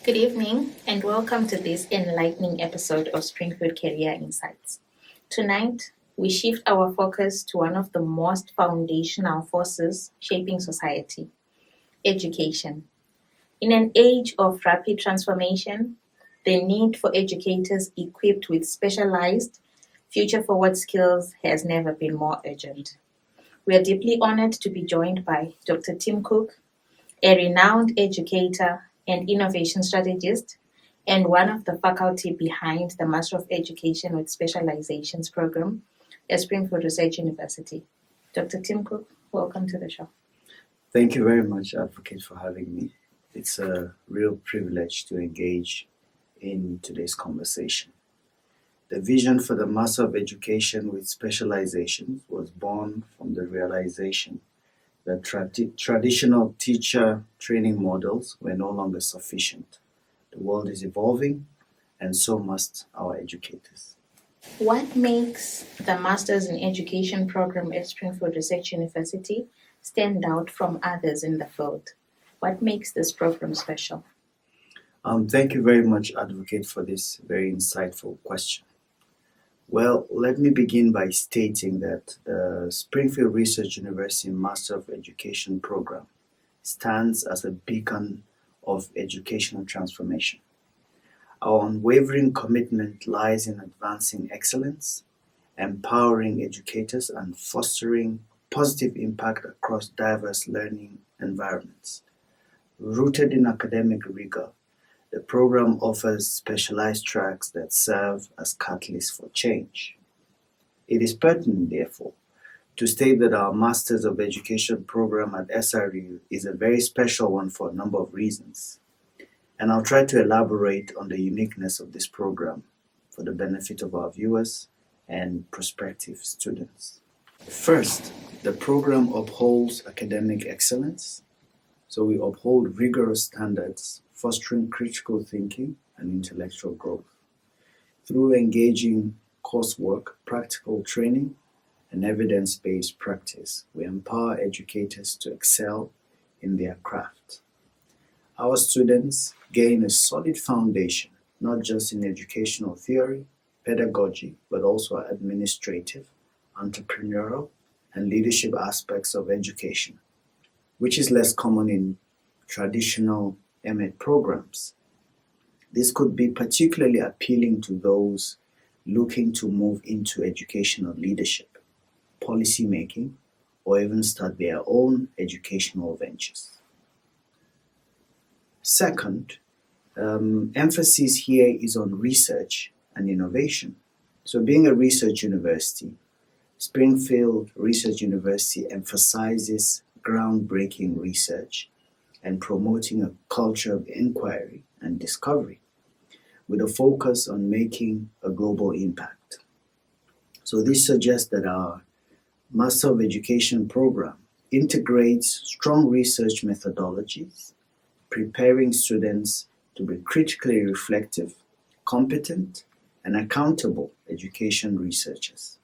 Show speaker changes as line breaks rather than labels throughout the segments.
Good evening, and welcome to this enlightening episode of Springfield Career Insights. Tonight, we shift our focus to one of the most foundational forces shaping society: education. In an age of rapid transformation, the need for educators equipped with specialized, future forward skills has never been more urgent. We are deeply honored to be joined by Dr. Timkuk, a renowned educator and innovation strategist, and one of the faculty behind the Master of Education with Specializations program at Springfield Research University. Dr. Timkuk, welcome to the show.
Thank you very much, Advocate, for having me. It's a real privilege to engage in today's conversation. The vision for the Master of Education with Specializations was born from the realization that traditional teacher training models were no longer sufficient. The world is evolving, and so must our educators.
What makes the Masters in Education program at Springfield Research University stand out from others in the field? What makes this program special?
Thank you very much, Advocate, for this very insightful question. Well, let me begin by stating that the Springfield Research University Master of Education program stands as a beacon of educational transformation. Our unwavering commitment lies in advancing excellence, empowering educators, and fostering positive impact across diverse learning environments. Rooted in academic rigor, the program offers specialized tracks that serve as catalysts for change. It is pertinent, therefore, to state that our Masters of Education program at SRU is a very special one for a number of reasons. And I'll try to elaborate on the uniqueness of this program for the benefit of our viewers and prospective students. First, the program upholds academic excellence. So we uphold rigorous standards, fostering critical thinking and intellectual growth. Through engaging coursework, practical training, and evidence-based practice, we empower educators to excel in their craft. Our students gain a solid foundation, not just in educational theory, pedagogy, but also administrative, entrepreneurial, and leadership aspects of education, which is less common in traditional MEd programs. This could be particularly appealing to those looking to move into educational leadership, policy making, or even start their own educational ventures. Second, emphasis here is on research and innovation. So being a research university, Springfield Research University emphasizes groundbreaking research and promoting a culture of inquiry and discovery with a focus on making a global impact. So this suggests that our Master of Education program integrates strong research methodologies, preparing students to be critically reflective, competent, and accountable education researchers.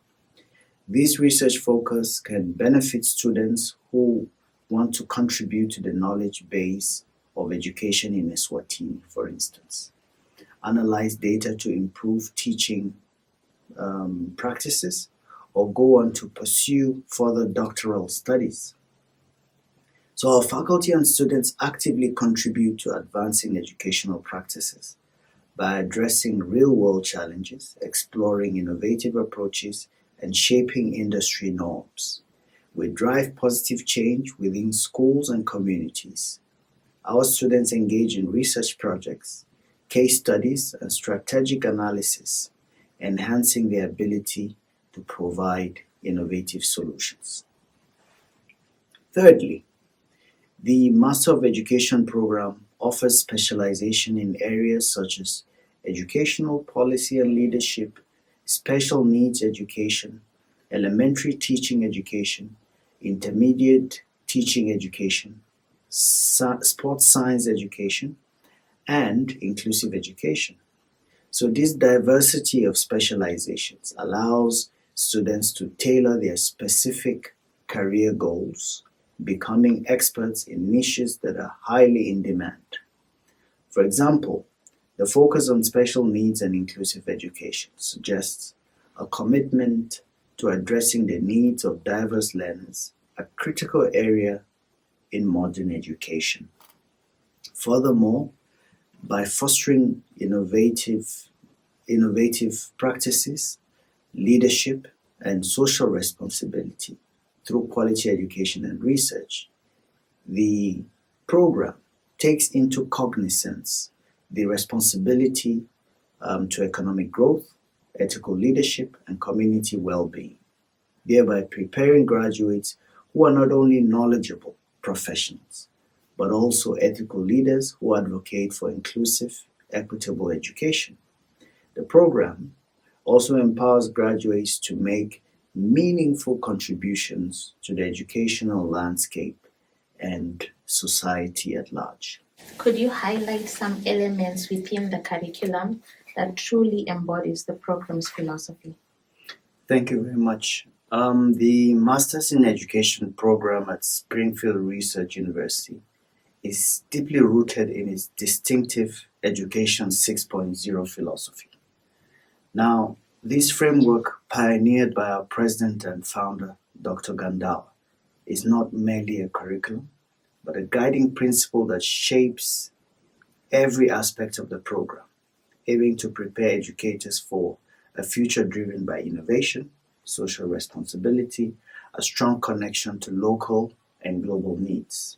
This research focus can benefit students who want to contribute to the knowledge base of education in Eswatini, for instance, analyze data to improve teaching practices, or go on to pursue further doctoral studies. So our faculty and students actively contribute to advancing educational practices by addressing real-world challenges, exploring innovative approaches, and shaping industry norms. We drive positive change within schools and communities. Our students engage in research projects, case studies, and strategic analysis, enhancing their ability to provide innovative solutions. Thirdly, the Master of Education program offers specialization in areas such as educational policy and leadership, special needs education, elementary teaching education, intermediate teaching education, sports science education, and inclusive education. So this diversity of specializations allows students to tailor their specific career goals, becoming experts in niches that are highly in demand. For example, the focus on special needs and inclusive education suggests a commitment to addressing the needs of diverse learners, a critical area in modern education. Furthermore, by fostering innovative practices, leadership, and social responsibility through quality education and research, the program takes into cognizance the responsibility to economic growth, ethical leadership, and community well-being, thereby preparing graduates who are not only knowledgeable professionals, but also ethical leaders who advocate for inclusive, equitable education. The program also empowers graduates to make meaningful contributions to the educational landscape and society at large.
Could you highlight some elements within the curriculum that truly embodies the program's philosophy?
Thank you very much. The Masters in Education program at Springfield Research University is deeply rooted in its distinctive Education 6.0 philosophy. Now, this framework, pioneered by our president and founder, Dr. Gandal, is not merely a curriculum, but a guiding principle that shapes every aspect of the program, aiming to prepare educators for a future driven by innovation, social responsibility, a strong connection to local and global needs.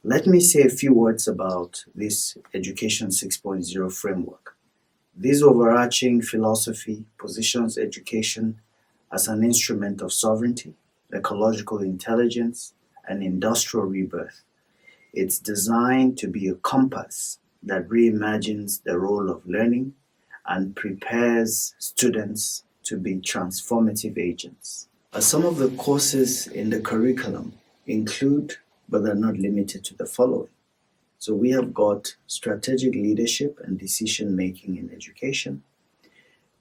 Let me say a few words about this Education 6.0 framework. This overarching philosophy positions education as an instrument of sovereignty, ecological intelligence, and industrial rebirth. It's designed to be a compass that reimagines the role of learning and prepares students to be transformative agents. Some of the courses in the curriculum include, but are not limited to, the following. So we have got strategic leadership and decision making in education,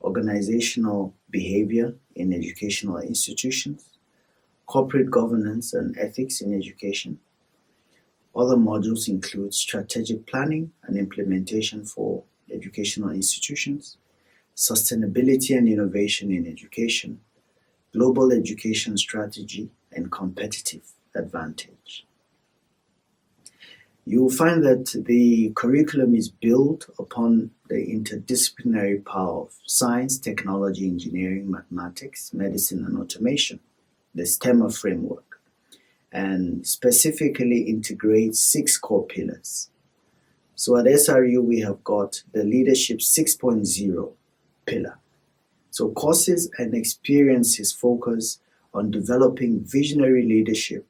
organizational behavior in educational institutions, corporate governance and ethics in education. Other modules include strategic planning and implementation for educational institutions, sustainability and innovation in education, global education strategy, and competitive advantage. You will find that the curriculum is built upon the interdisciplinary power of science, technology, engineering, mathematics, medicine, and automation, the STEMA framework, and specifically integrates 6 core pillars. So at SRU, we have got the Leadership 6.0 pillar. So courses and experiences focus on developing visionary leadership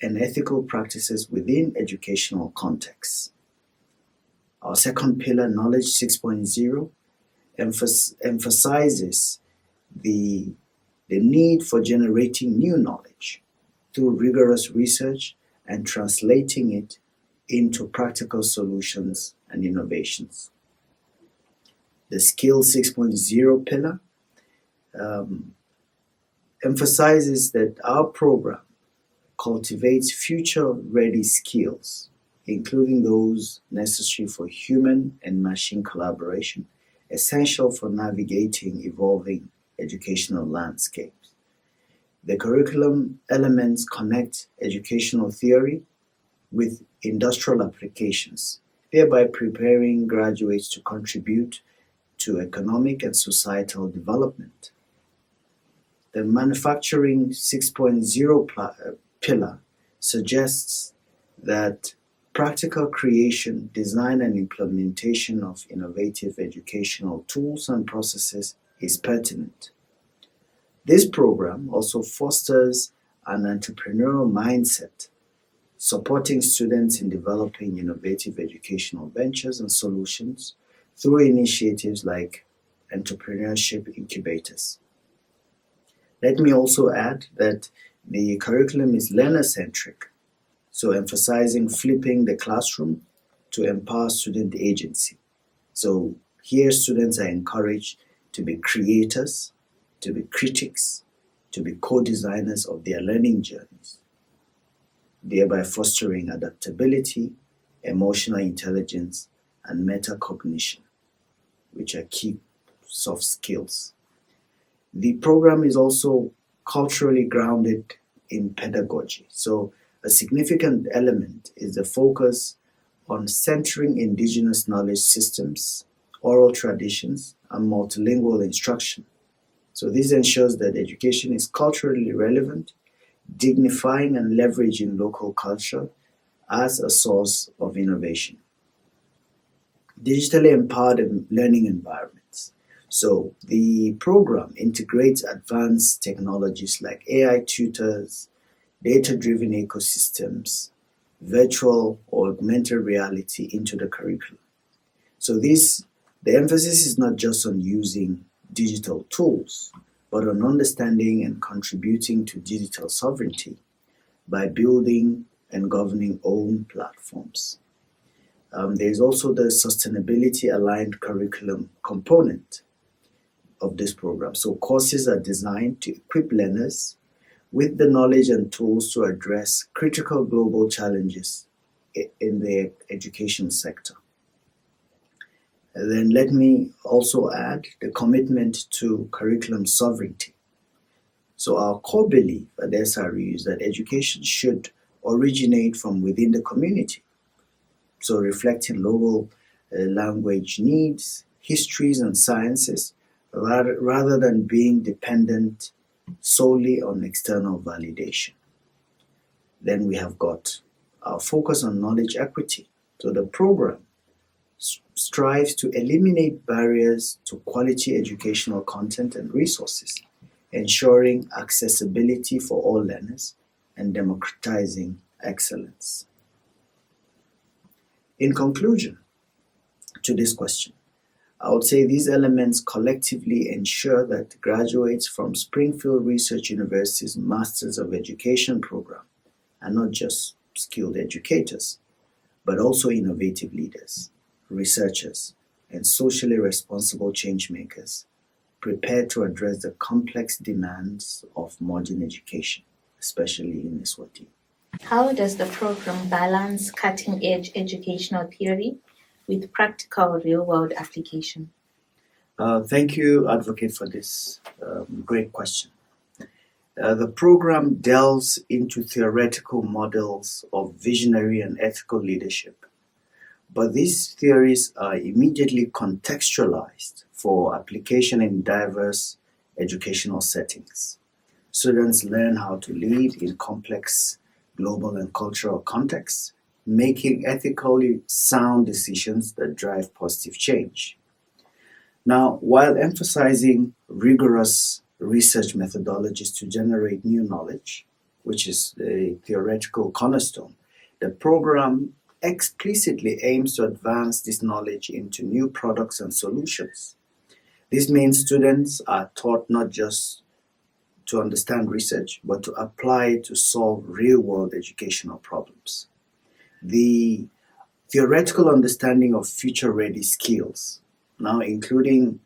and ethical practices within educational contexts. Our second pillar, Knowledge 6.0, emphasizes the need for generating new knowledge through rigorous research and translating it into practical solutions and innovations. The Skill 6.0 pillar emphasizes that our program cultivates future-ready skills, including those necessary for human and machine collaboration, essential for navigating evolving educational landscapes. The curriculum elements connect educational theory with industrial applications, thereby preparing graduates to contribute to economic and societal development. The Manufacturing 6.0 pillar suggests that practical creation, design, and implementation of innovative educational tools and processes is pertinent. This program also fosters an entrepreneurial mindset, supporting students in developing innovative educational ventures and solutions through initiatives like entrepreneurship incubators. Let me also add that the curriculum is learner-centric, so emphasizing flipping the classroom to empower student agency. So here students are encouraged to be creators, to be critics, to be co-designers of their learning journeys, thereby fostering adaptability, emotional intelligence, and metacognition, which are key soft skills. The program is also culturally grounded in pedagogy. So a significant element is the focus on centering indigenous knowledge systems, oral traditions, and multilingual instruction. So this ensures that education is culturally relevant, dignifying and leveraging local culture as a source of innovation. Digitally empowered learning environments. So the program integrates advanced technologies like AI tutors, data-driven ecosystems, virtual or augmented reality into the curriculum. So the emphasis is not just on using digital tools, but on understanding and contributing to digital sovereignty by building and governing own platforms. There's also the sustainability aligned curriculum component of this program. So courses are designed to equip learners with the knowledge and tools to address critical global challenges in the education sector. And then let me also add the commitment to curriculum sovereignty. So our core belief at SRE is that education should originate from within the community. So reflecting local language needs, histories, and sciences, rather than being dependent solely on external validation. Then we have got our focus on knowledge equity. So the program strives to eliminate barriers to quality educational content and resources, ensuring accessibility for all learners and democratizing excellence. In conclusion to this question, I would say these elements collectively ensure that graduates from Springfield Research University's Masters of Education program are not just skilled educators, but also innovative leaders, researchers, and socially responsible change makers prepared to address the complex demands of modern education, especially in Eswatini.
How does the program balance cutting-edge educational theory with practical real-world application?
Thank you, Advocate, for this great question. The program delves into theoretical models of visionary and ethical leadership, but these theories are immediately contextualized for application in diverse educational settings. Students learn how to lead in complex global and cultural contexts, making ethically sound decisions that drive positive change. Now, while emphasizing rigorous research methodologies to generate new knowledge, which is the theoretical cornerstone, the program explicitly aims to advance this knowledge into new products and solutions. This means students are taught not just to understand research, but to apply it to solve real-world educational problems. The theoretical understanding of future-ready skills, now including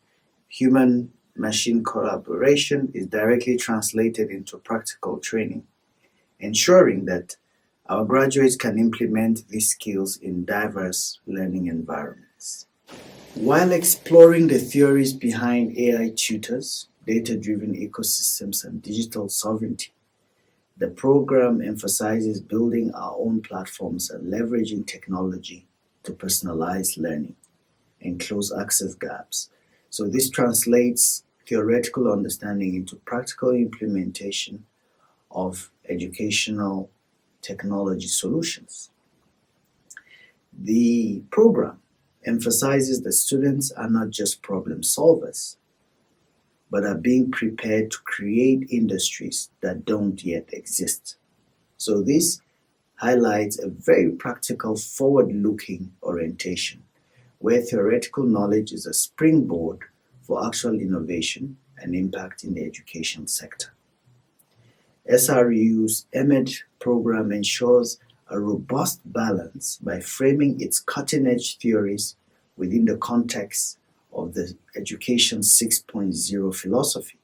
human-machine collaboration, is directly translated into practical training, ensuring that our graduates can implement these skills in diverse learning environments. While exploring the theories behind AI tutors, data-driven ecosystems, and digital sovereignty, the program emphasizes building our own platforms and leveraging technology to personalize learning and close access gaps. So this translates theoretical understanding into practical implementation of educational technology solutions. The program emphasizes that students are not just problem solvers, but are being prepared to create industries that don't yet exist. So this highlights a very practical, forward-looking orientation, where theoretical knowledge is a springboard for actual innovation and impact in the education sector. SRU's EMED program ensures a robust balance by framing its cutting-edge theories within the context of the Education 6.0 philosophy,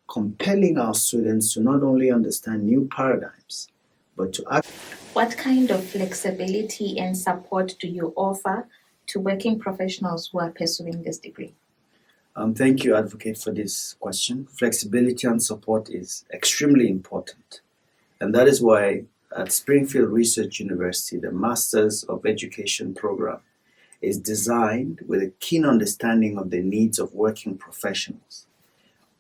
compelling our students to not only understand new paradigms, but to act.
What kind of flexibility and support do you offer to working professionals who are pursuing this degree?
Thank you, Advocate, for this question. Flexibility and support is extremely important. And that is why at Springfield Research University, the Masters of Education program is designed with a keen understanding of the needs of working professionals,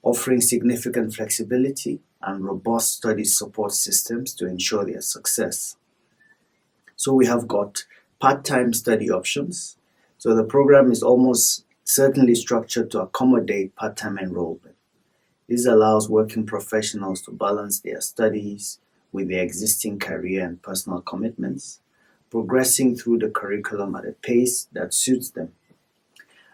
offering significant flexibility and robust study support systems to ensure their success. So we have got part-time study options. So the program is almost certainly structured to accommodate part-time enrollment. This allows working professionals to balance their studies with their existing career and personal commitments, progressing through the curriculum at a pace that suits them.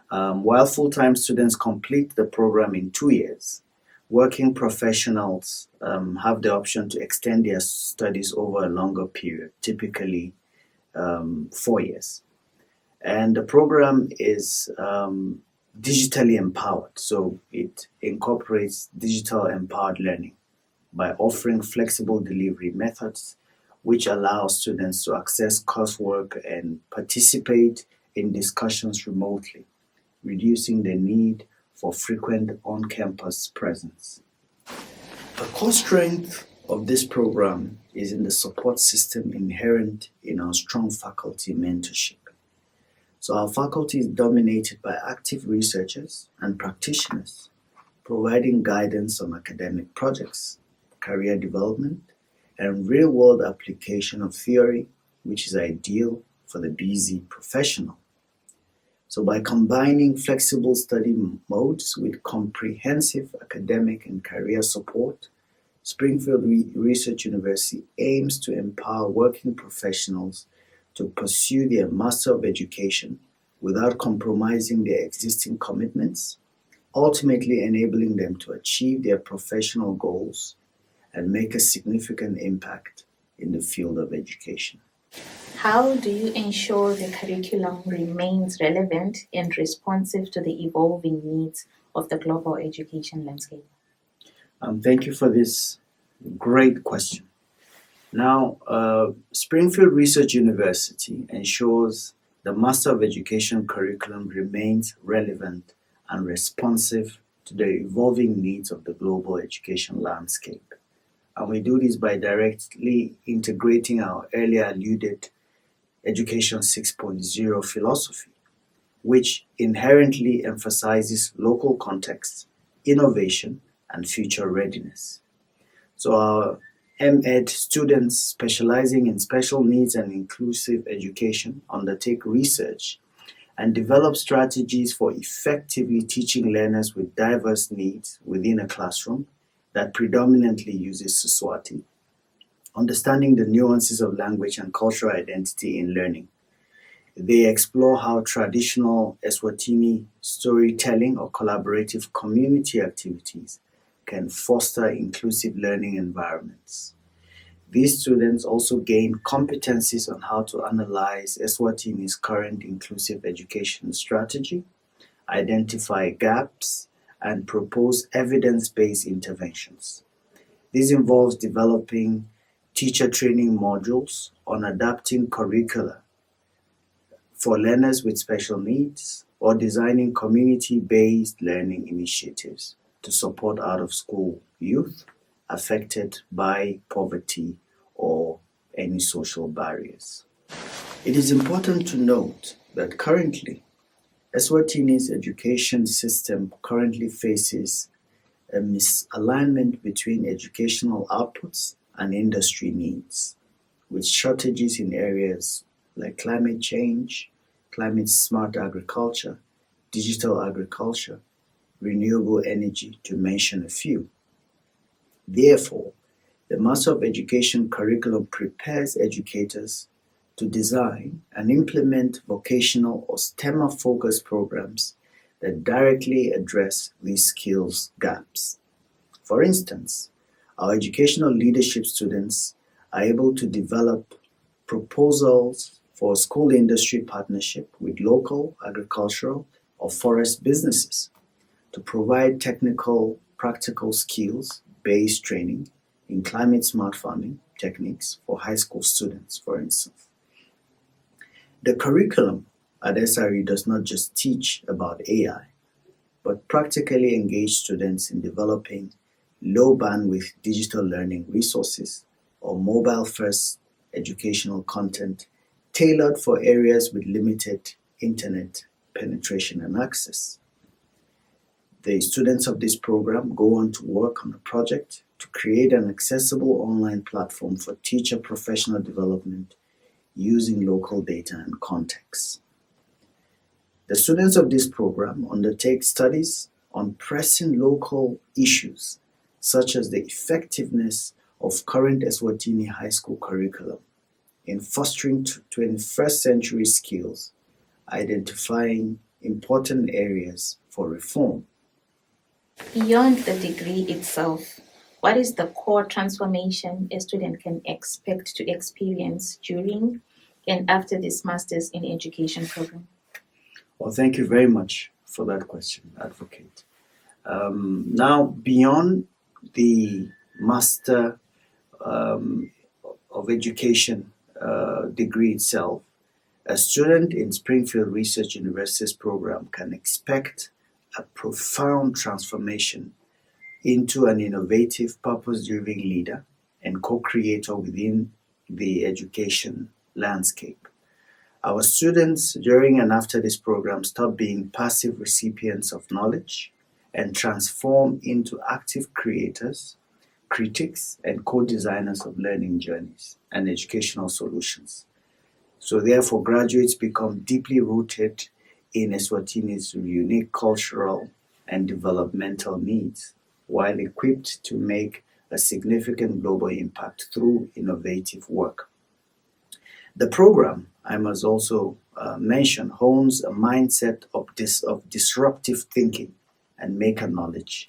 While full-time students complete the program in 2 years, working professionals have the option to extend their studies over a longer period, typically 4 years. And the program is digitally empowered, so it incorporates digital empowered learning by offering flexible delivery methods which allow students to access coursework and participate in discussions remotely, reducing the need for frequent on-campus presence. The core strength of this program is in the support system inherent in our strong faculty mentorship. So our faculty is dominated by active researchers and practitioners, providing guidance on academic projects, career development, and real-world application of theory, which is ideal for the busy professional. So by combining flexible study modes with comprehensive academic and career support, Springfield Research University aims to empower working professionals to pursue their Master of Education without compromising their existing commitments, ultimately enabling them to achieve their professional goals and make a significant impact in the field of education.
How do you ensure the curriculum remains relevant and responsive to the evolving needs of the global education landscape?
Thank you for this great question. Now, Springfield Research University ensures the Master of Education curriculum remains relevant and responsive to the evolving needs of the global education landscape. And we do this by directly integrating our earlier alluded Education 6.0 philosophy, which inherently emphasizes local context, innovation, and future readiness. So our MEd students specializing in special needs and inclusive education undertake research and develop strategies for effectively teaching learners with diverse needs within a classroom that predominantly uses Siswati, understanding the nuances of language and cultural identity in learning. They explore how traditional Eswatini storytelling or collaborative community activities can foster inclusive learning environments. These students also gain competencies on how to analyze Eswatini's current inclusive education strategy, identify gaps, and propose evidence-based interventions. This involves developing teacher training modules on adapting curricula for learners with special needs or designing community-based learning initiatives to support out-of-school youth affected by poverty or any social barriers. It is important to note that currently, Eswatini's education system currently faces a misalignment between educational outputs and industry needs, with shortages in areas like climate change, climate smart agriculture, digital agriculture, renewable energy, to mention a few. Therefore, the Master of Education curriculum prepares educators to design and implement vocational or STEM-focused programs that directly address these skills gaps. For instance, our educational leadership students are able to develop proposals for school industry partnership with local agricultural or forest businesses to provide technical, practical skills-based training in climate smart farming techniques for high school students, for instance. The curriculum at SRE does not just teach about AI, but practically engage students in developing low bandwidth digital learning resources or mobile first educational content tailored for areas with limited internet penetration and access. The students of this program go on to work on a project to create an accessible online platform for teacher professional development using local data and context. The students of this program undertake studies on pressing local issues such as the effectiveness of current Eswatini high school curriculum in fostering 21st century skills, identifying important areas for reform.
Beyond the degree itself, what is the core transformation a student can expect to experience during and after this Masters in Education program?
Well, thank you very much for that question, Advocate. Now, beyond the Master of Education degree itself, a student in Springfield Research University's program can expect a profound transformation into an innovative, purpose-driven leader and co-creator within the education landscape. Our students during and after this program stop being passive recipients of knowledge and transform into active creators, critics, and co-designers of learning journeys and educational solutions. So therefore, graduates become deeply rooted in Eswatini's unique cultural and developmental needs, while equipped to make a significant global impact through innovative work. The program, I must also mention, hones a mindset of disruptive thinking and maker knowledge,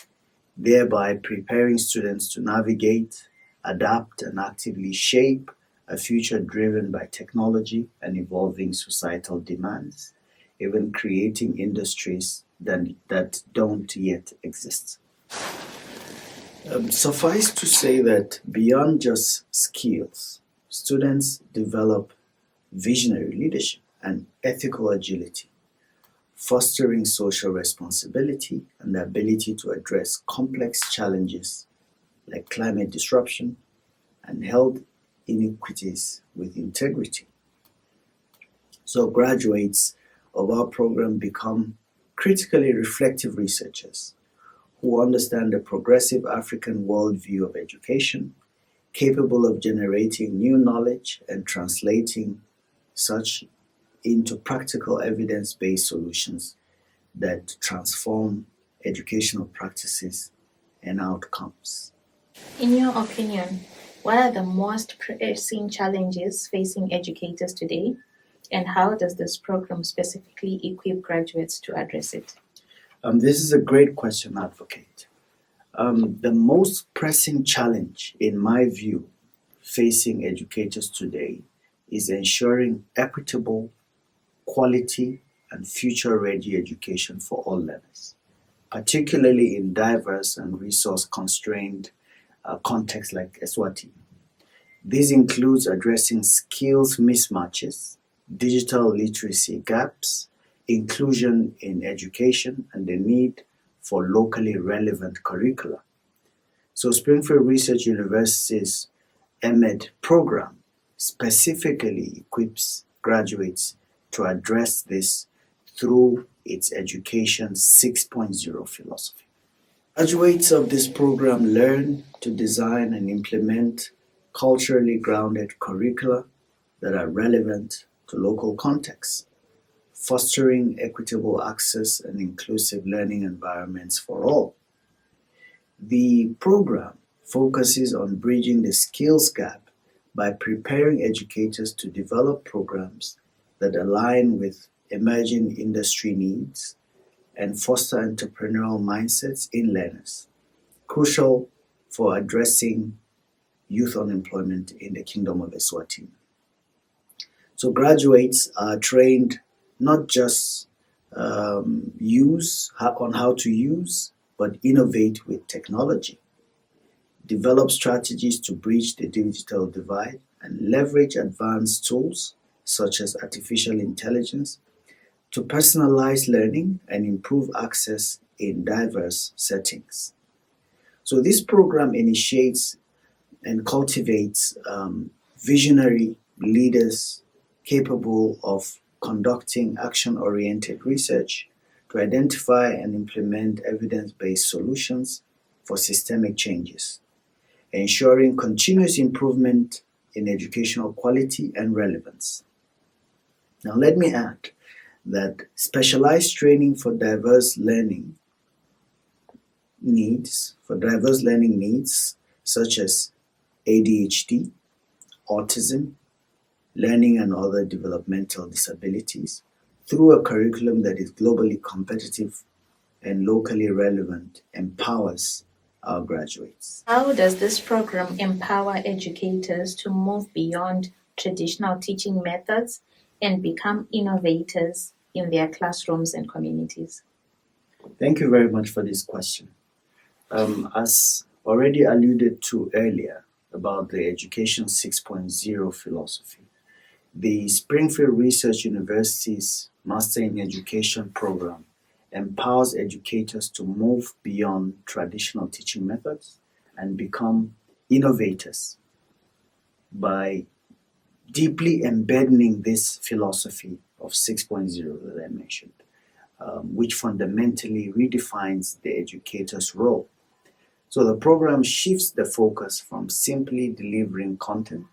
thereby preparing students to navigate, adapt, and actively shape a future driven by technology and evolving societal demands, even creating industries that don't yet exist. Suffice to say that beyond just skills, students develop visionary leadership and ethical agility, fostering social responsibility and the ability to address complex challenges like climate disruption and health inequities with integrity. So graduates of our program become critically reflective researchers who understand the progressive African worldview of education, capable of generating new knowledge and translating such into practical evidence-based solutions that transform educational practices and outcomes.
In your opinion, what are the most pressing challenges facing educators today, and how does this program specifically equip graduates to address it?
This is a great question, Advocate. The most pressing challenge, in my view, facing educators today is ensuring equitable, quality, and future-ready education for all learners, particularly in diverse and resource-constrained contexts like Eswatini. This includes addressing skills mismatches, digital literacy gaps, inclusion in education, and the need for locally relevant curricula. So Springfield Research University's MEd program specifically equips graduates to address this through its Education 6.0 philosophy. Graduates of this program learn to design and implement culturally grounded curricula that are relevant to local contexts, fostering equitable access and inclusive learning environments for all. The program focuses on bridging the skills gap by preparing educators to develop programs that align with emerging industry needs and foster entrepreneurial mindsets in learners, crucial for addressing youth unemployment in the Kingdom of Eswatini. So graduates are trained not just on how to use, but innovate with technology, develop strategies to bridge the digital divide, and leverage advanced tools such as artificial intelligence to personalize learning and improve access in diverse settings. So this program initiates and cultivates visionary leaders capable of conducting action-oriented research to identify and implement evidence-based solutions for systemic changes, ensuring continuous improvement in educational quality and relevance. Now, let me add that specialized training for diverse learning needs, such as ADHD, autism, learning and other developmental disabilities, through a curriculum that is globally competitive and locally relevant, empowers our graduates.
How does this program empower educators to move beyond traditional teaching methods and become innovators in their classrooms and communities?
Thank you very much for this question. As already alluded to earlier about the Education 6.0 philosophy, the Springfield Research University's Master in Education program empowers educators to move beyond traditional teaching methods and become innovators by deeply embedding this philosophy of 6.0 that I mentioned, which fundamentally redefines the educator's role. So the program shifts the focus from simply delivering content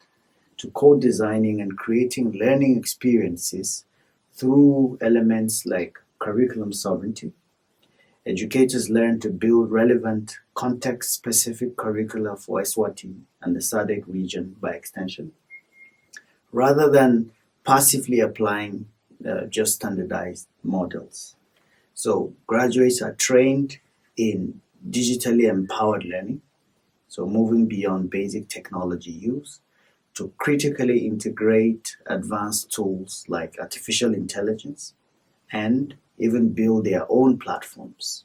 to co-designing and creating learning experiences through elements like curriculum sovereignty. Educators learn to build relevant context-specific curricula for Eswatini and the SADC region by extension, rather than passively applying just standardized models. So graduates are trained in digitally empowered learning, so moving beyond basic technology use to critically integrate advanced tools like artificial intelligence and even build their own platforms.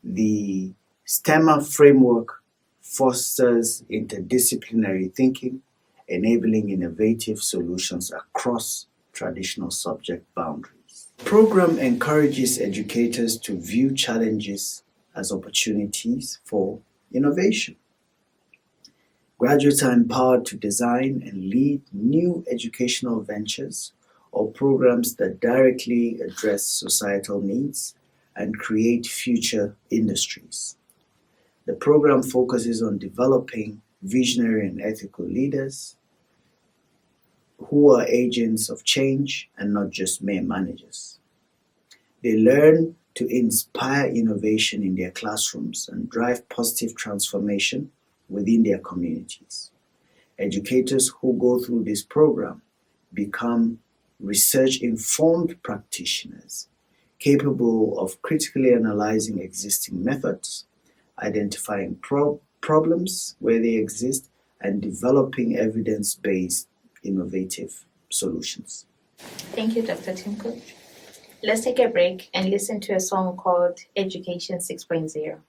The STEMMA framework fosters interdisciplinary thinking, enabling innovative solutions across traditional subject boundaries. The program encourages educators to view challenges as opportunities for innovation. Graduates are empowered to design and lead new educational ventures or programs that directly address societal needs and create future industries. The program focuses on developing visionary and ethical leaders who are agents of change and not just mere managers. They learn to inspire innovation in their classrooms and drive positive transformation within their communities. Educators who go through this program become research-informed practitioners capable of critically analyzing existing methods, identifying problems where they exist, and developing evidence-based innovative solutions.
Thank you, Dr. Timkuk. Let's take a break and listen to a song called Education 6.0.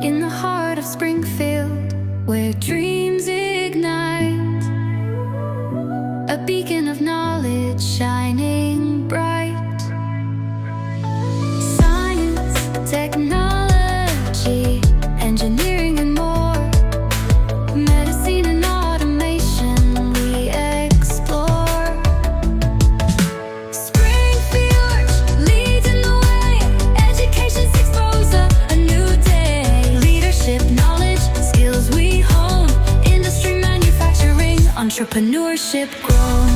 In the heart of Springfield, where dreams ignite, a beacon of knowledge shining bright. Science, technology, engineering and more, medicine and automation we explore. Springfield leads in the way, Education 6.0, a new day. Leadership, knowledge, skills we hone, industry, manufacturing, entrepreneurship grown.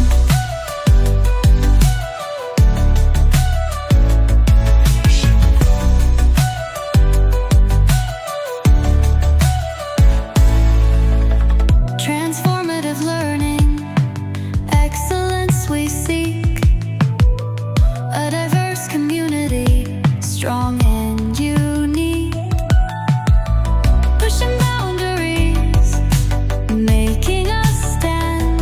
Transformative learning, excellence we seek, a diverse community, strong and unique, pushing boundaries, making us stand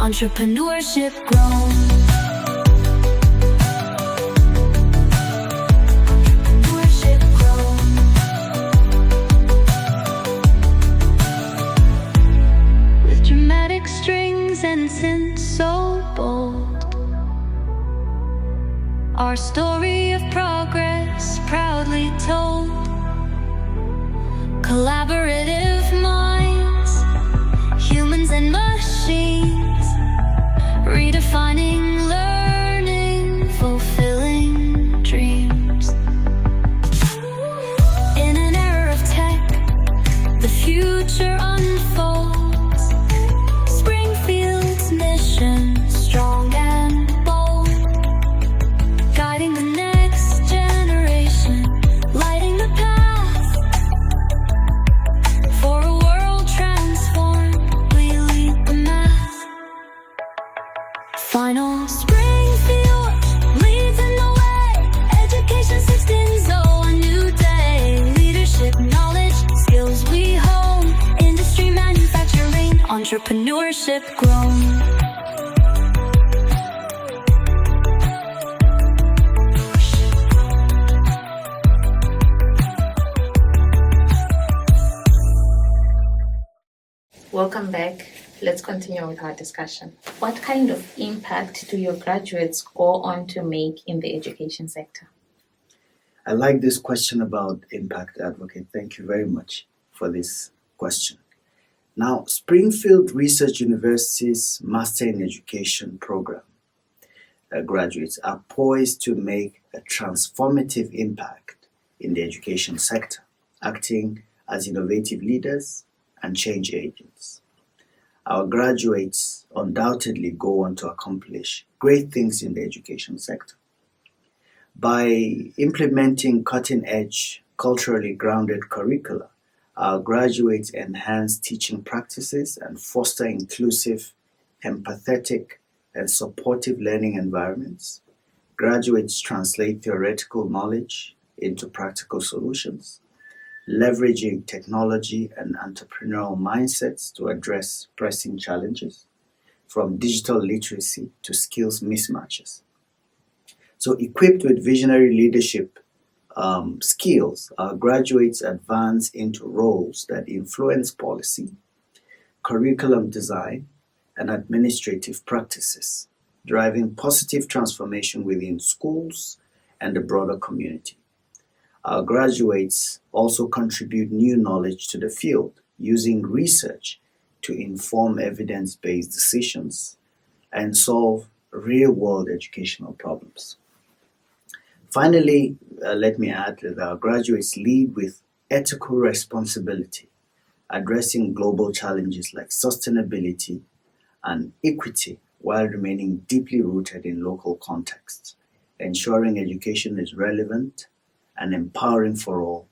entrepreneurship grown. Entrepreneurship grown. With dramatic strings and synths so bold, our story of progress proudly told. Collaborative minds, humans and machines, redefining learning, fulfilling dreams. In an era of tech, the future unfolds. Springfield's mission, strong and bold, guiding the next generation, lighting the path for a world transformed. We lead the math. Final Springfield leads in the way. Education 16.0, a new day. Leadership, knowledge, skills we hone. Industry, manufacturing, entrepreneurship grown.
Welcome back. Let's continue with our discussion. What kind of impact do your graduates go on to make in the education sector?
I like this question about impact, Advocate. Thank you very much for this question. Now, Springfield Research University's Master in Education program graduates are poised to make a transformative impact in the education sector, acting as innovative leaders and change agents. Our graduates undoubtedly go on to accomplish great things in the education sector. By implementing cutting-edge, culturally grounded curricula, our graduates enhance teaching practices and foster inclusive, empathetic, and supportive learning environments. Graduates translate theoretical knowledge into practical solutions, leveraging technology and entrepreneurial mindsets to address pressing challenges, from digital literacy to skills mismatches. So, equipped with visionary leadership skills, our graduates advance into roles that influence policy, curriculum design, and administrative practices, driving positive transformation within schools and the broader community. Our graduates also contribute new knowledge to the field, using research to inform evidence-based decisions and solve real-world educational problems. Finally, let me add that our graduates lead with ethical responsibility, addressing global challenges like sustainability and equity while remaining deeply rooted in local contexts, ensuring education is relevant and empowering for all,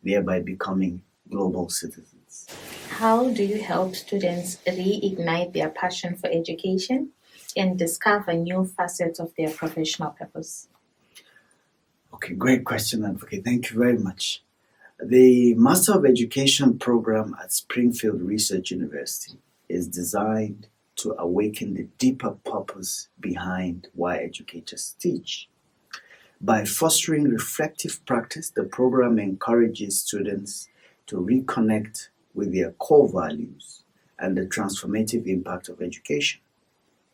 thereby becoming global citizens.
How do you help students reignite their passion for education and discover new facets of their professional purpose?
Okay, great question, Advocate. Thank you very much. The Master of Education program at Springfield Research University is designed to awaken the deeper purpose behind why educators teach. By fostering reflective practice, the program encourages students to reconnect with their core values and the transformative impact of education.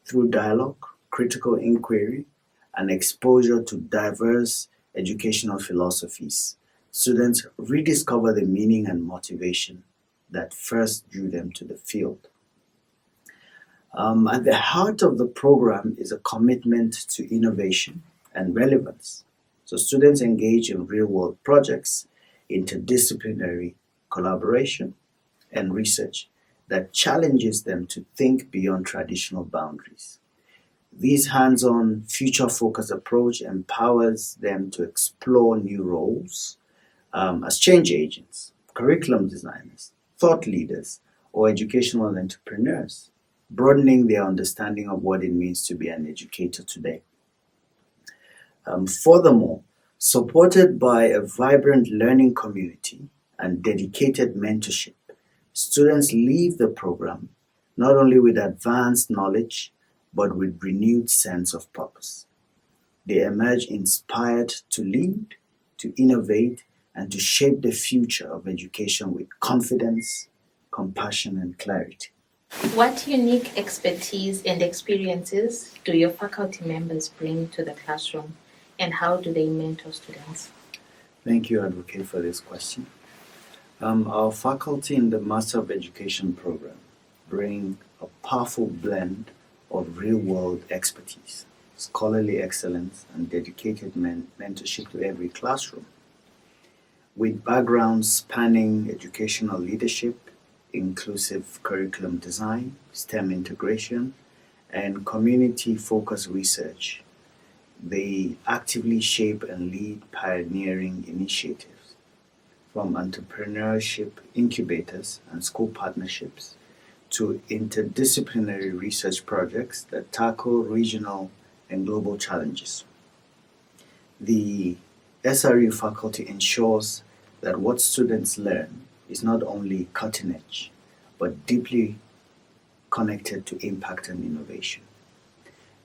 Through dialogue, critical inquiry, and exposure to diverse educational philosophies, students rediscover the meaning and motivation that first drew them to the field. At the heart of the program is a commitment to innovation and relevance. So students engage in real-world projects, interdisciplinary collaboration, and research that challenges them to think beyond traditional boundaries. This hands-on, future-focused approach empowers them to explore new roles as change agents, curriculum designers, thought leaders, or educational entrepreneurs, broadening their understanding of what it means to be an educator today. Furthermore, supported by a vibrant learning community and dedicated mentorship, students leave the program not only with advanced knowledge, but with renewed sense of purpose. They emerge inspired to lead, to innovate, and to shape the future of education with confidence, compassion, and clarity.
What unique expertise and experiences do your faculty members bring to the classroom, and how do they mentor students?
Thank you, Advocate, for this question. Our faculty in the Master of Education program bring a powerful blend of real-world expertise, scholarly excellence, and dedicated mentorship to every classroom. With backgrounds spanning educational leadership, inclusive curriculum design, STEM integration, and community-focused research, they actively shape and lead pioneering initiatives, from entrepreneurship incubators and school partnerships to interdisciplinary research projects that tackle regional and global challenges. The SRE faculty ensures that what students learn is not only cutting edge, but deeply connected to impact and innovation.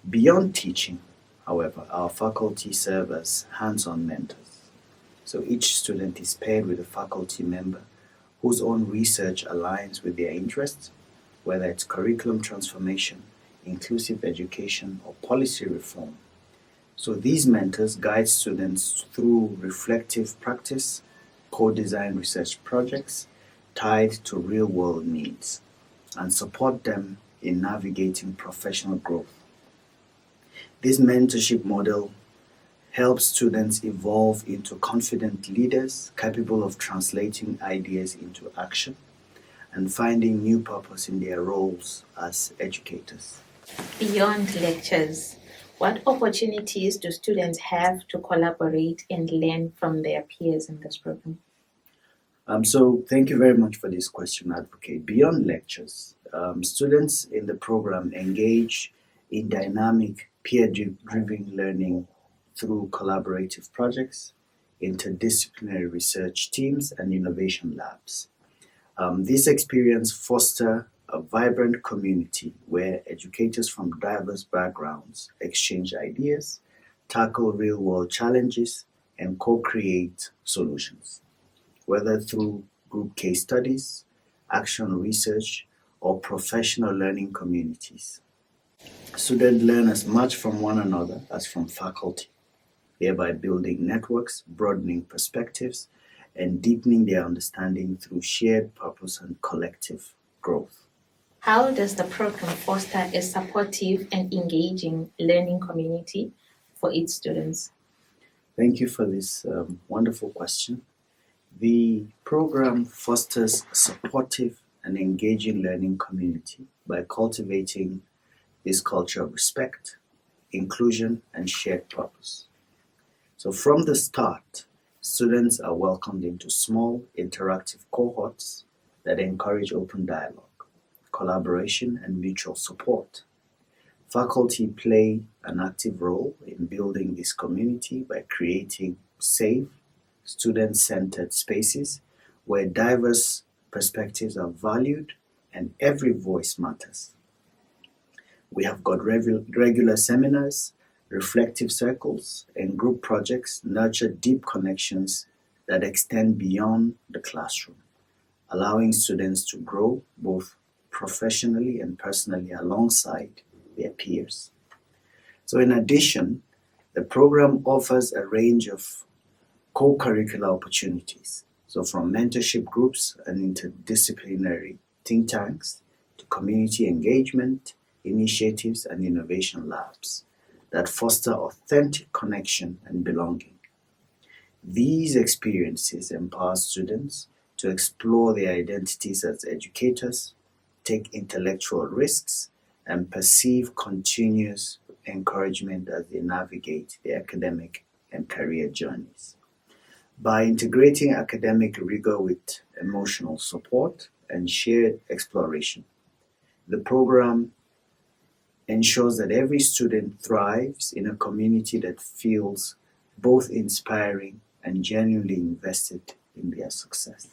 Beyond teaching, however, our faculty serve as hands-on mentors. So each student is paired with a faculty member whose own research aligns with their interests, whether it's curriculum transformation, inclusive education, or policy reform. So these mentors guide students through reflective practice, co-design research projects tied to real-world needs, and support them in navigating professional growth. This mentorship model helps students evolve into confident leaders capable of translating ideas into action and finding new purpose in their roles as educators.
Beyond lectures, what opportunities do students have to collaborate and learn from their peers in this program?
So thank you very much for this question, Advocate. Beyond lectures, students in the program engage in dynamic peer-driven learning through collaborative projects, interdisciplinary research teams, and innovation labs. This experience fosters a vibrant community where educators from diverse backgrounds exchange ideas, tackle real-world challenges, and co-create solutions, whether through group case studies, action research, or professional learning communities. Students learn as much from one another as from faculty, thereby building networks, broadening perspectives, and deepening their understanding through shared purpose and collective growth.
How does the program foster a supportive and engaging learning community for its students?
Thank you for this wonderful question. The program fosters a supportive and engaging learning community by cultivating this culture of respect, inclusion, and shared purpose. So from the start, students are welcomed into small, interactive cohorts that encourage open dialogue, collaboration, and mutual support. Faculty play an active role in building this community by creating safe, student-centered spaces where diverse perspectives are valued and every voice matters. We have got regular seminars, reflective circles, and group projects nurture deep connections that extend beyond the classroom, allowing students to grow both professionally and personally alongside their peers. So in addition, the program offers a range of co-curricular opportunities, so from mentorship groups and interdisciplinary think tanks to community engagement, initiatives, and innovation labs that foster authentic connection and belonging. These experiences empower students to explore their identities as educators, take intellectual risks, and perceive continuous encouragement as they navigate their academic and career journeys. By integrating academic rigor with emotional support and shared exploration, the program ensures that every student thrives in a community that feels both inspiring and genuinely invested in their success.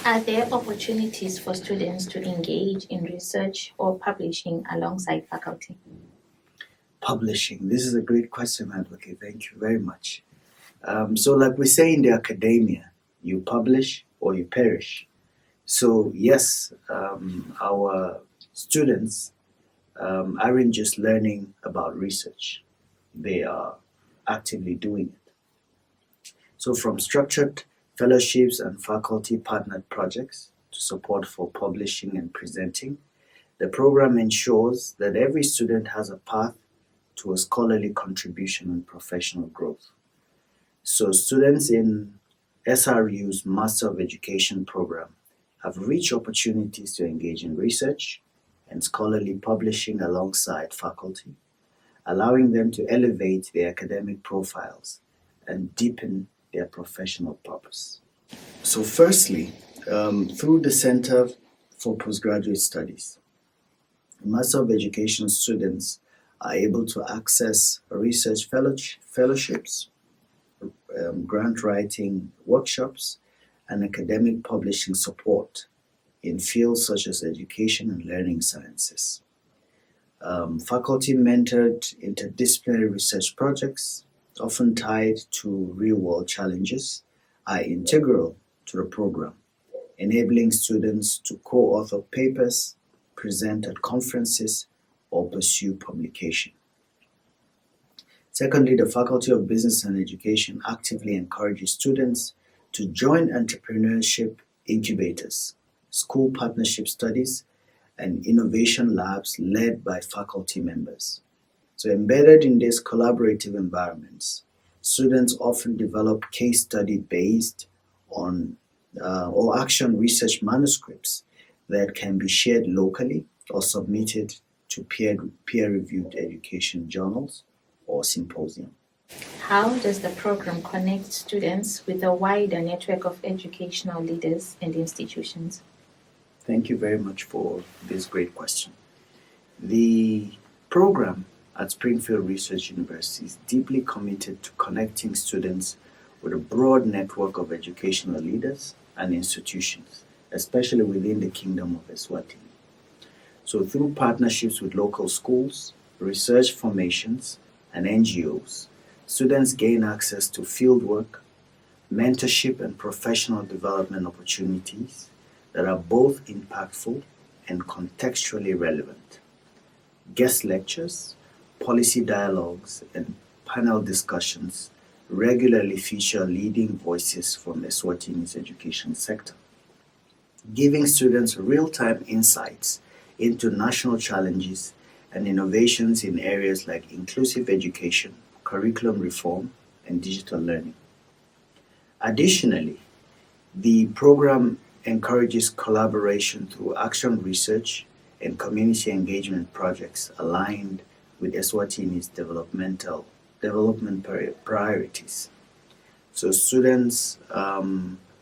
Are there opportunities for students to engage in research or publishing alongside faculty?
Publishing. This is a great question, Advocate. Thank you very much. So, like we say in the academia, you publish or you perish. So, yes, our students aren't just learning about research, they are actively doing it. So, from structured fellowships and faculty partnered projects to support for publishing and presenting, the program ensures that every student has a path to a scholarly contribution and professional growth. So, students in SRU's Master of Education program have rich opportunities to engage in research and scholarly publishing alongside faculty, allowing them to elevate their academic profiles and deepen their professional purpose. So, firstly, through the Center for Postgraduate Studies, Master of Education students are able to access research fellowships, grant writing workshops, and academic publishing support in fields such as education and learning sciences. Faculty mentored interdisciplinary research projects, often tied to real world challenges, are integral to the program, enabling students to co author papers, present at conferences, or pursue publication. Secondly, the Faculty of Business and Education actively encourages students to join entrepreneurship incubators, school partnership studies, and innovation labs led by faculty members. So, embedded in these collaborative environments, students often develop case study based on or action research manuscripts that can be shared locally or submitted to peer-reviewed education journals or symposium.
How does the program connect students with a wider network of educational leaders and institutions?
Thank you very much for this great question. The program at Springfield Research University is deeply committed to connecting students with a broad network of educational leaders and institutions, especially within the Kingdom of Eswatini. So, through partnerships with local schools, research formations, and NGOs, students gain access to fieldwork, mentorship, and professional development opportunities that are both impactful and contextually relevant. Guest lectures, policy dialogues, and panel discussions regularly feature leading voices from Eswatini's education sector, giving students real-time insights into national challenges and innovations in areas like inclusive education, curriculum reform, and digital learning. Additionally, the program encourages collaboration through action research and community engagement projects aligned with Eswatini's development priorities. So students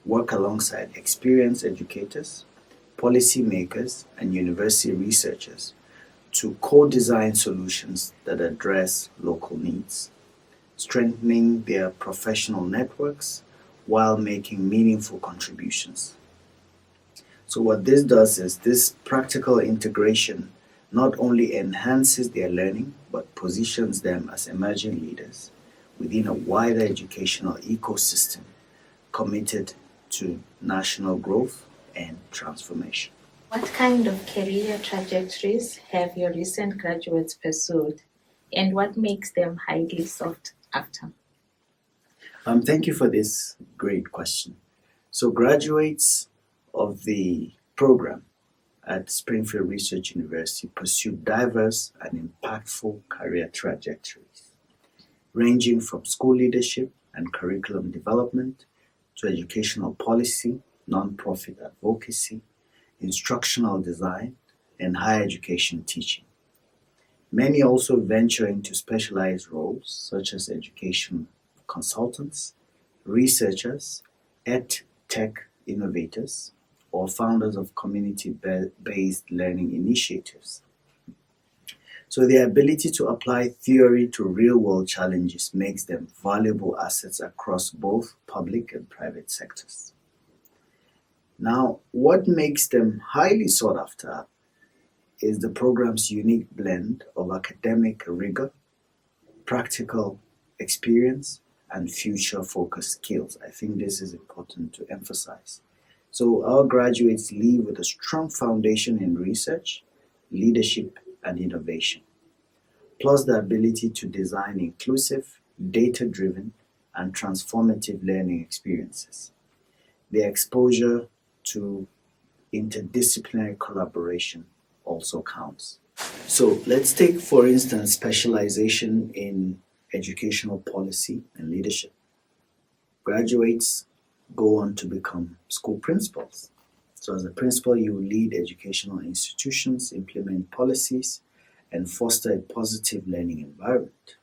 work alongside experienced educators, policymakers, and university researchers to co-design solutions that address local needs, strengthening their professional networks while making meaningful contributions. So what this does is this practical integration not only enhances their learning, but positions them as emerging leaders within a wider educational ecosystem committed to national growth and transformation.
What kind of career trajectories have your recent graduates pursued, and what makes them highly sought after?
Thank you for this great question. So graduates of the program at Springfield Research University pursue diverse and impactful career trajectories, ranging from school leadership and curriculum development to educational policy, nonprofit advocacy, instructional design, and higher education teaching. Many also venture into specialized roles such as education consultants, researchers, ed tech innovators, or founders of community-based learning initiatives. So their ability to apply theory to real-world challenges makes them valuable assets across both public and private sectors. Now, what makes them highly sought after is the program's unique blend of academic rigor, practical experience, and future-focused skills. I think this is important to emphasize. So our graduates leave with a strong foundation in research, leadership, and innovation, plus the ability to design inclusive, data-driven, and transformative learning experiences. The exposure to interdisciplinary collaboration also counts. So let's take, for instance, specialization in educational policy and leadership. Graduates go on to become school principals. So as a principal, you lead educational institutions, implement policies, and foster a positive learning environment.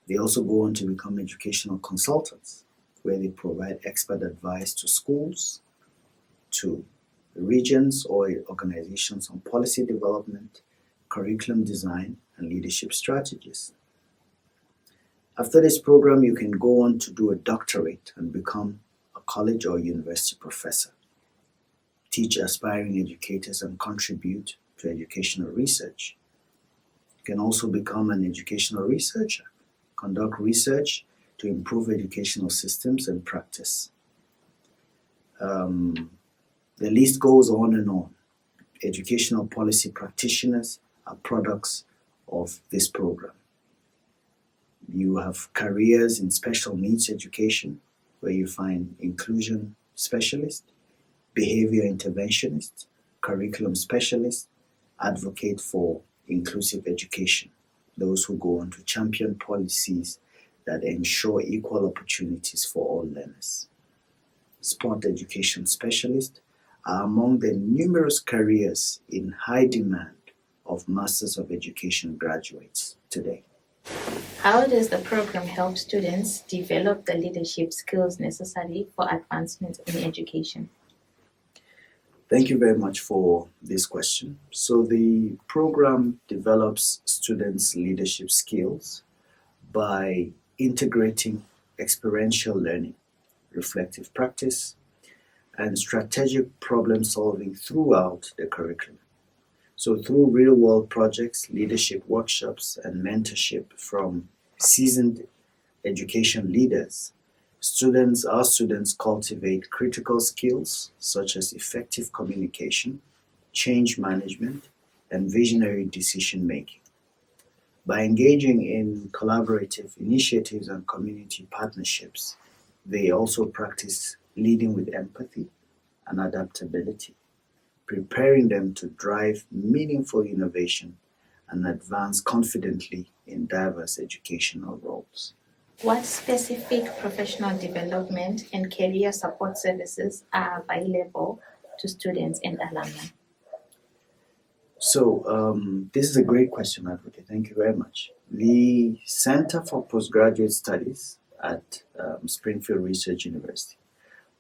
They also go on to become educational consultants, where they provide expert advice to schools, to regions or organizations on policy development, curriculum design, and leadership strategies. After this program, you can go on to do a doctorate and become a college or university professor, teach aspiring educators, and contribute to educational research. You can also become an educational researcher, conduct research to improve educational systems and practice. The list goes on and on. Educational policy practitioners are products of this program. You have careers in special needs education, where you find inclusion specialist, behavior interventionist, curriculum specialist, advocate for inclusive education, those who go on to champion policies that ensure equal opportunities for all learners. Sport education specialist are among the numerous careers in high demand of Masters of Education graduates today.
How does the program help students develop the leadership skills necessary for advancement in education?
Thank you very much for this question. So the program develops students' leadership skills by integrating experiential learning, reflective practice, and strategic problem solving throughout the curriculum. So through real-world projects, leadership workshops, and mentorship from seasoned education leaders, our students cultivate critical skills such as effective communication, change management, and visionary decision making. By engaging in collaborative initiatives and community partnerships, they also practice leading with empathy and adaptability, preparing them to drive meaningful innovation and advance confidently in diverse educational roles.
What specific professional development and career support services are available to students and alumni?
So this is a great question, Advocate. Thank you very much. The Center for Postgraduate Studies at Springfield Research University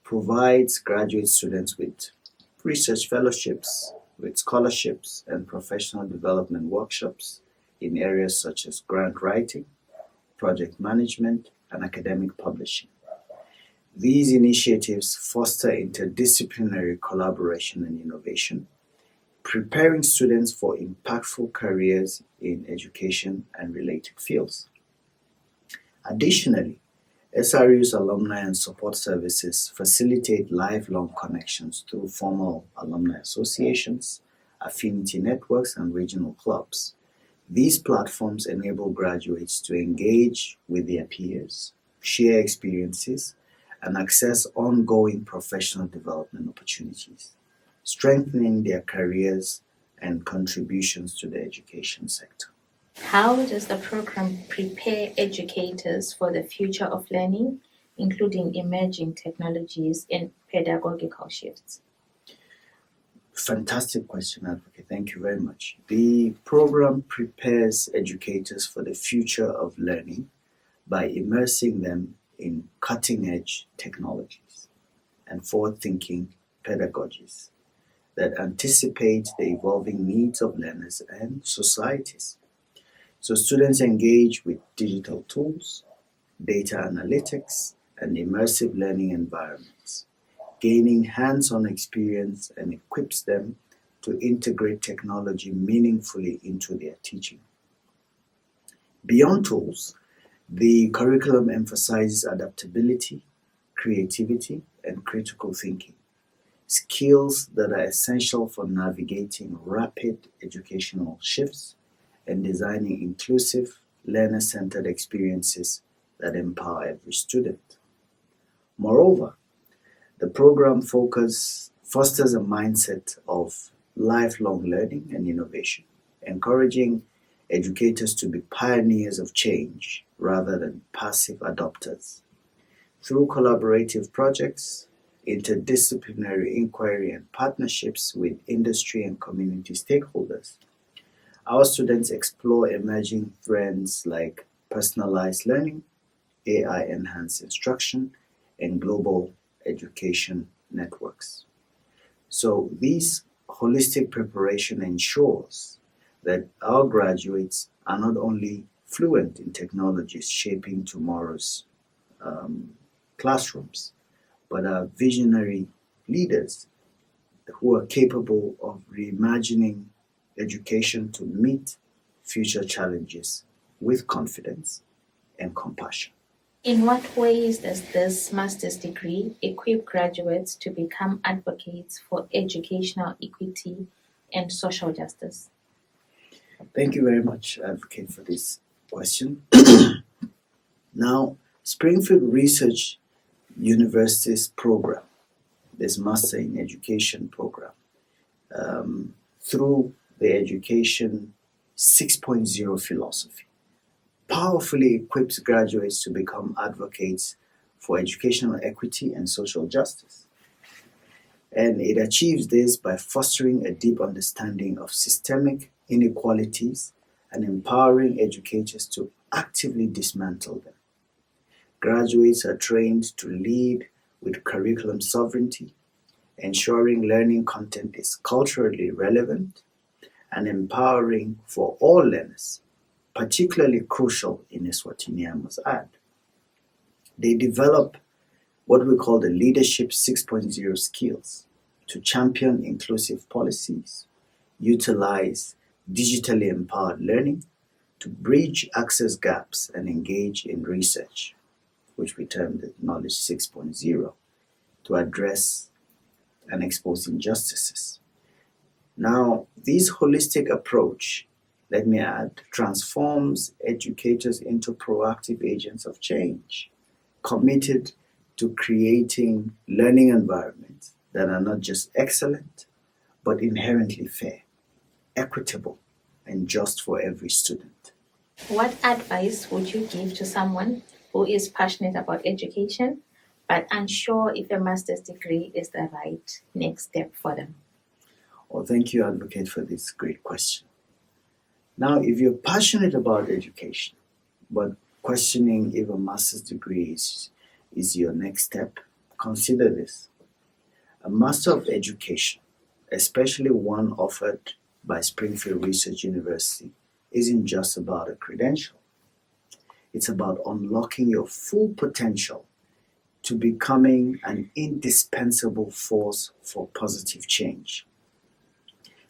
provides graduate students with research fellowships, with scholarships, and professional development workshops in areas such as grant writing, project management, and academic publishing. These initiatives foster interdisciplinary collaboration and innovation, preparing students for impactful careers in education and related fields. Additionally, SRU's alumni and support services facilitate lifelong connections through formal alumni associations, affinity networks, and regional clubs. These platforms enable graduates to engage with their peers, share experiences, and access ongoing professional development opportunities, strengthening their careers and contributions to the education sector.
How does the program prepare educators for the future of learning, including emerging technologies and pedagogical shifts?
Fantastic question, Advocate. Thank you very much. The program prepares educators for the future of learning by immersing them in cutting-edge technologies and forward-thinking pedagogies that anticipate the evolving needs of learners and societies. So students engage with digital tools, data analytics, and immersive learning environments. gaining hands-on experience and equips them to integrate technology meaningfully into their teaching. Beyond tools, the curriculum emphasizes adaptability, creativity, and critical thinking, skills that are essential for navigating rapid educational shifts and designing inclusive, learner-centered experiences that empower every student. Moreover, the program fosters a mindset of lifelong learning and innovation, encouraging educators to be pioneers of change rather than passive adopters. Through collaborative projects, interdisciplinary inquiry, and partnerships with industry and community stakeholders, our students explore emerging trends like personalized learning, AI-enhanced instruction, and global education networks. So this holistic preparation ensures that our graduates are not only fluent in technologies shaping tomorrow's classrooms, but are visionary leaders who are capable of reimagining education to meet future challenges with confidence and compassion.
In what ways does this master's degree equip graduates to become advocates for educational equity and social justice?
Thank you very much, Advocate, for this question. Now, Springfield Research University's program, this Master in Education program, through the Education 6.0 philosophy, powerfully equips graduates to become advocates for educational equity and social justice. And it achieves this by fostering a deep understanding of systemic inequalities and empowering educators to actively dismantle them. Graduates are trained to lead with curriculum sovereignty, ensuring learning content is culturally relevant and empowering for all learners, particularly crucial in Eswatini, I must add. They develop what we call the Leadership 6.0 skills to champion inclusive policies, utilize digitally empowered learning to bridge access gaps and engage in research, which we term the Knowledge 6.0, to address and expose injustices. Now, this holistic approach, let me add, transforms educators into proactive agents of change, committed to creating learning environments that are not just excellent, but inherently fair, equitable, and just for every student.
What advice would you give to someone who is passionate about education but unsure if a master's degree is the right next step for them?
Well, thank you, Advocate, for this great question. Now, if you're passionate about education, but questioning if a master's degree is your next step, consider this. A Master of Education, especially one offered by Springfield Research University, isn't just about a credential. It's about unlocking your full potential to becoming an indispensable force for positive change.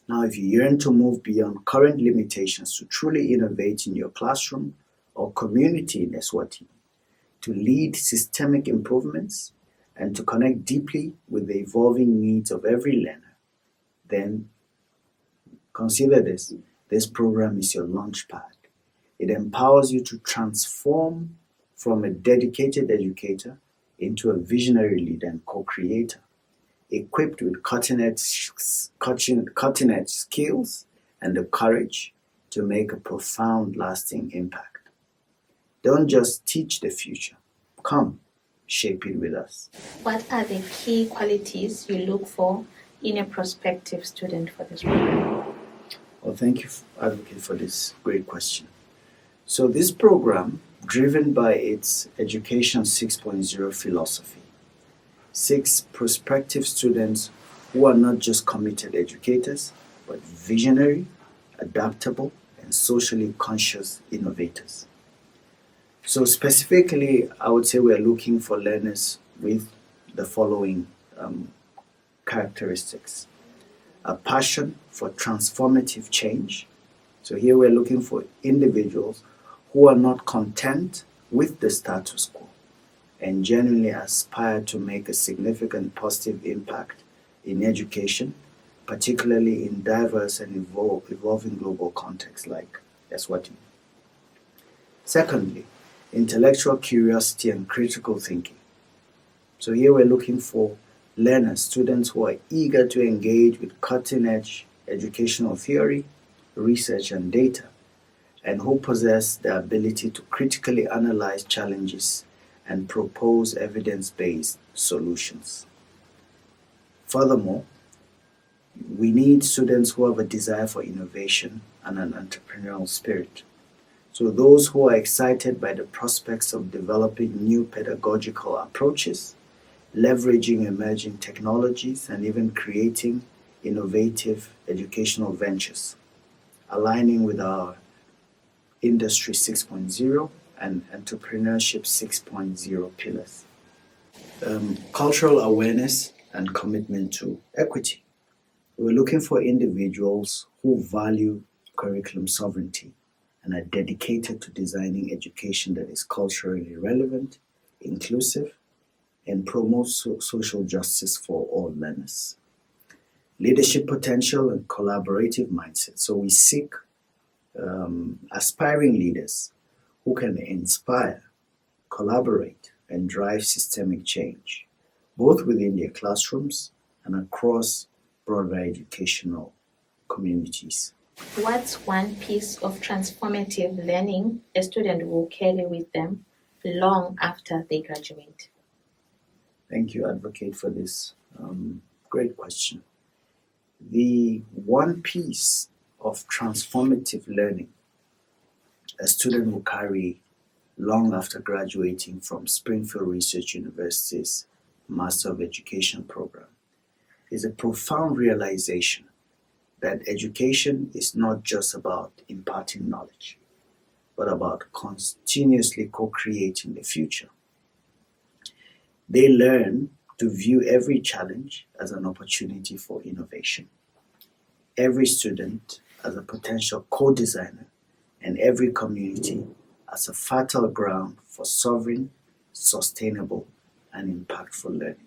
Now, if you yearn to move beyond current limitations to truly innovate in your classroom or community in Eswatini, to lead systemic improvements, and to connect deeply with the evolving needs of every learner, then consider this. This program is your launchpad. It empowers you to transform from a dedicated educator into a visionary leader and co-creator, equipped with cutting-edge skills and the courage to make a profound, lasting impact. Don't just teach the future. Come, shape it with us.
What are the key qualities you look for in a prospective student for this program?
Well, thank you, Advocate, for this great question. So this program, driven by its Education 6.0 philosophy, seeks prospective students who are not just committed educators, but visionary, adaptable, and socially conscious innovators. So specifically, I would say we are looking for learners with the following characteristics: a passion for transformative change. So here we're looking for individuals who are not content with the status quo and genuinely aspire to make a significant positive impact in education, particularly in diverse and evolving global contexts like Eswatini. Secondly, intellectual curiosity and critical thinking. So here we're looking for learners, students who are eager to engage with cutting-edge educational theory, research, and data, and who possess the ability to critically analyze challenges and propose evidence-based solutions. Furthermore, we need students who have a desire for innovation and an entrepreneurial spirit. So those who are excited by the prospects of developing new pedagogical approaches, leveraging emerging technologies, and even creating innovative educational ventures, aligning with our Industry 6.0 and Entrepreneurship 6.0 pillars. Cultural awareness and commitment to equity. We're looking for individuals who value curriculum sovereignty and are dedicated to designing education that is culturally relevant, inclusive, and promotes social justice for all learners. Leadership potential and collaborative mindset. So we seek aspiring leaders who can inspire, collaborate, and drive systemic change, both within their classrooms and across broader educational communities.
What's one piece of transformative learning a student will carry with them long after they graduate?
Thank you, Advocate, for this great question. The one piece of transformative learning a student will carry long after graduating from Springfield Research University's Master of Education program is a profound realization that education is not just about imparting knowledge, but about continuously co-creating the future. They learn to view every challenge as an opportunity for innovation, every student as a potential co-designer, and every community as a fertile ground for sovereign, sustainable, and impactful learning.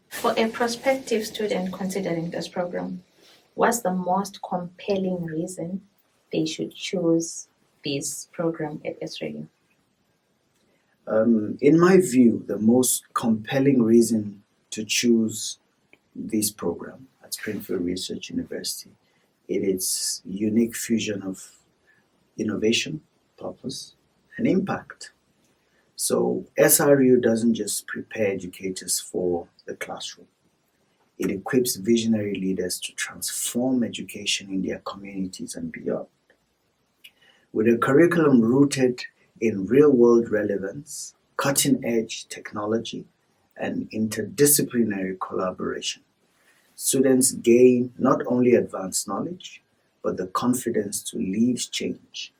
For a prospective student considering this program, what's the most compelling reason they should choose this program at SRU?
In my view, the most compelling reason to choose this program at Springfield Research University is its unique fusion of innovation, purpose, and impact. So SRU doesn't just prepare educators for the classroom. It equips visionary leaders to transform education in their communities and beyond. With a curriculum rooted in real-world relevance, cutting-edge technology, and interdisciplinary collaboration, students gain not only advanced knowledge, but the confidence to lead change,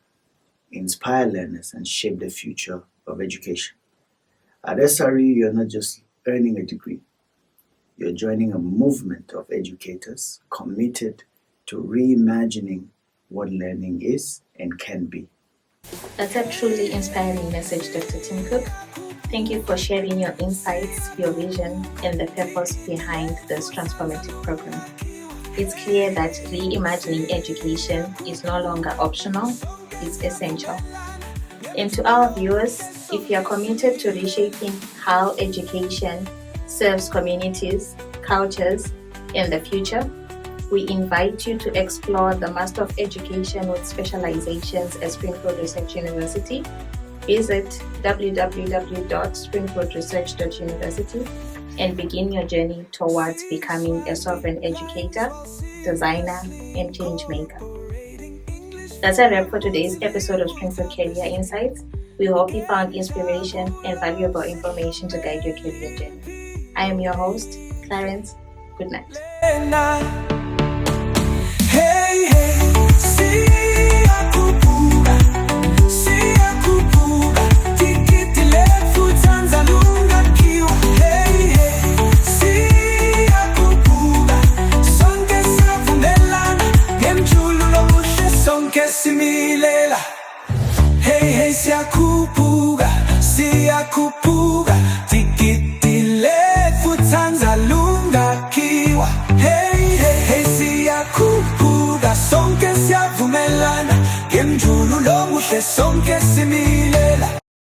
inspire learners, and shape the future of education. At SRE, you're not just earning a degree. You're joining a movement of educators committed to reimagining what learning is and can be.
That's a truly inspiring message, Dr. Timkuk. Thank you for sharing your insights, your vision, and the purpose behind this transformative program. It's clear that reimagining education is no longer optional, it's essential. And to our viewers, if you are committed to reshaping how education serves communities, cultures, and the future, we invite you to explore the Master of Education with Specializations at Springfield Research University. Visit www.springfieldresearch.university and begin your journey towards becoming a sovereign educator, designer, and change maker. That's a wrap for today's episode of Springfield Career Insights. We hope you found inspiration and valuable information to guide your career journey. I am your host, Clarence. Good night.
Hey, hey, see ya kupuga, tikiti lefu Tanzania kiwa. Hey, hey, see siyakhuphuka, siyakhuphuka, tikiti letfu tsandza lungakhiwa. Hey.